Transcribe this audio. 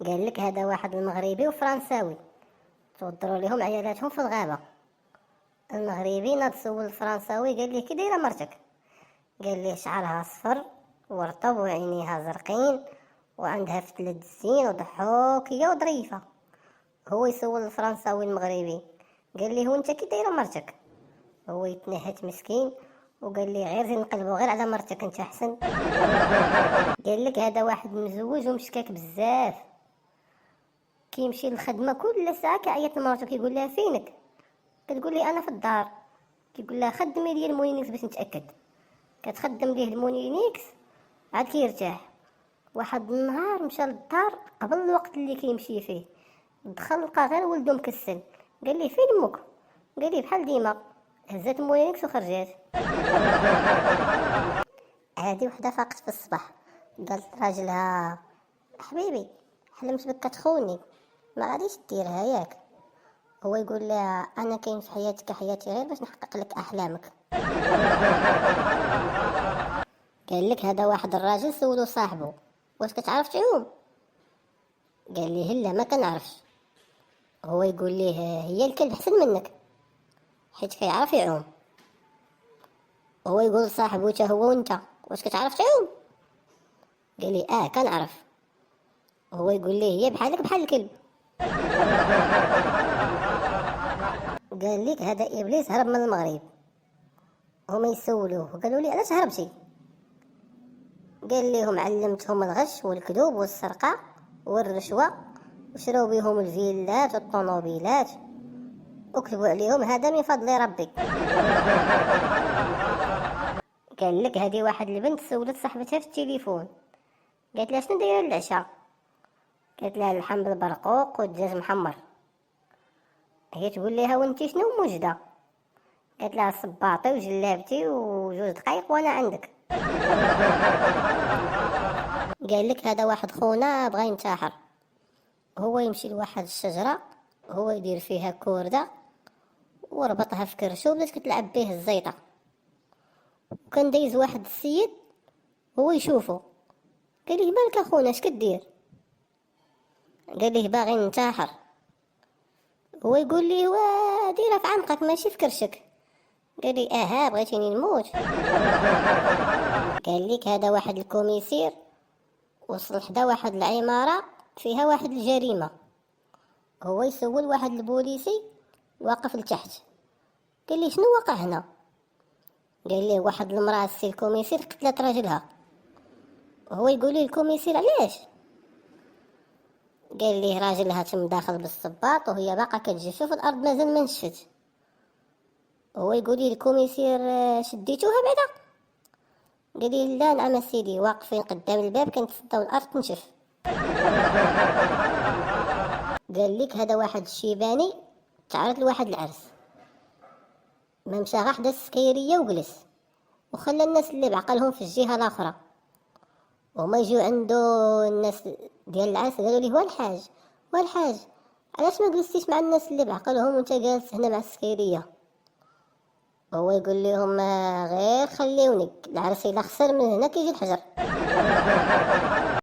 قال لك هذا واحد المغربي وفرنساوي توضروا لهم عيالاتهم في الغابه. المغربي ناض سول الفرنساوي قال ليه كي دايره مرتك؟ قال ليه شعرها صفر ورطب وعينيها زرقين وعندها فتلة الزين وضحوكيه وظريفه. هو يسول الفرنساوي المغربي قال ليه وانت كي دايره مرتك؟ هو يتنهت مسكين وقال لي غير زين نقلبوا غير على مرتك انت احسن. قال لك هذا واحد مزوج ومشكاك بزاف، كيمشي للخدمه كل ساعه كيعيط لمرته كيقول لها فينك؟ كتقول لي انا في الدار. كيقول لها خدمي لي المونينكس باش نتاكد. كتخدم ليه المونينكس عاد كيرتاح. واحد النهار مشى للدار قبل الوقت اللي كيمشي فيه، دخل لقى غير ولدو مكسل. قال لي فين امك؟ قال لي بحال ديما، هزات المونينكس وخرجات. هادي وحده فاقت في الصباح قالت لراجلها حبيبي حلمت بك كتخوني، ما غاديش ديرها ياك؟ هو يقول لها انا كاين في حياتك حياتي غير باش نحقق لك احلامك. قال لك هذا واحد الراجل سولو صاحبه واش كتعرف تعوم؟ قال ليه لا ما كنعرفش. هو يقول ليه هي الكلب احسن منك حيت كيعرف يعوم. هو يقول لصاحبه تا هو وانت واش كتعرف تعوم؟ قال لي كنعرف. هو يقول ليه هي بحالك بحال الكلب. قال لك هذا ابليس هرب من المغرب. هما يسولوه قالوا لي علاش هربتي؟ قال لهم علمتهم الغش والكذوب والسرقه والرشوه وشراو بهم الفيلات والطوموبيلات وكتبوا عليهم هذا من فضل ربي. قال لك هذه واحد البنت سولت صاحبتها في التليفون قالت لها شنو دايره العشاء؟ قالت لها اللحم بالبرقوق والدجاج محمر. هي تقول لها وانتي شنو موجده؟ قالت لها صباطي وجلابتي وجوج دقايق وانا عندك. قال لك هذا واحد خونا بغى ينتحر. هو يمشي لواحد الشجره هو يدير فيها كورده وربطها في كرشو بدات كتلعب به الزيطه. وكان دايز واحد السيد هو يشوفه قال ليه مالك اخونا اش كدير؟ قال ليه باغي ننتحر. هو يقول ليه ديرها في عنقك ماشي في كرشك. قال لي بغيتيني نموت؟ قال لك هذا واحد الكوميسير وصل حدا واحد العمارة فيها واحد الجريمة. هو يسول واحد البوليسي واقف لتحت قال لي شنو وقع هنا؟ قال ليه واحد المرأة السي الكوميسير قتلت راجلها. هو يقول لي الكوميسير علاش؟ قال ليه راجلها تم داخل بالصباط وهي باقا كتجف في الارض مازال ما نشفت. هو يقول لي الكوميسير شديتوها بعدا؟ قال لي لا نعم سيدي واقفين قدام الباب كنتصداو الارض تنشف. قال لك هذا واحد الشيباني تعرض لواحد العرس ما مشى غا حدا السكيريه وجلس وخلى الناس اللي بعقلهم في الجهه الاخرى وما يجيو عنده الناس ديال العرس قالوا ليه والحاج علاش ما جلستيش مع الناس اللي بعقلهم وانت جالس هنا مع السكيريه؟ هو يقول لهم غير خليوني العرس الا خسر من هنا كيجي الحجر.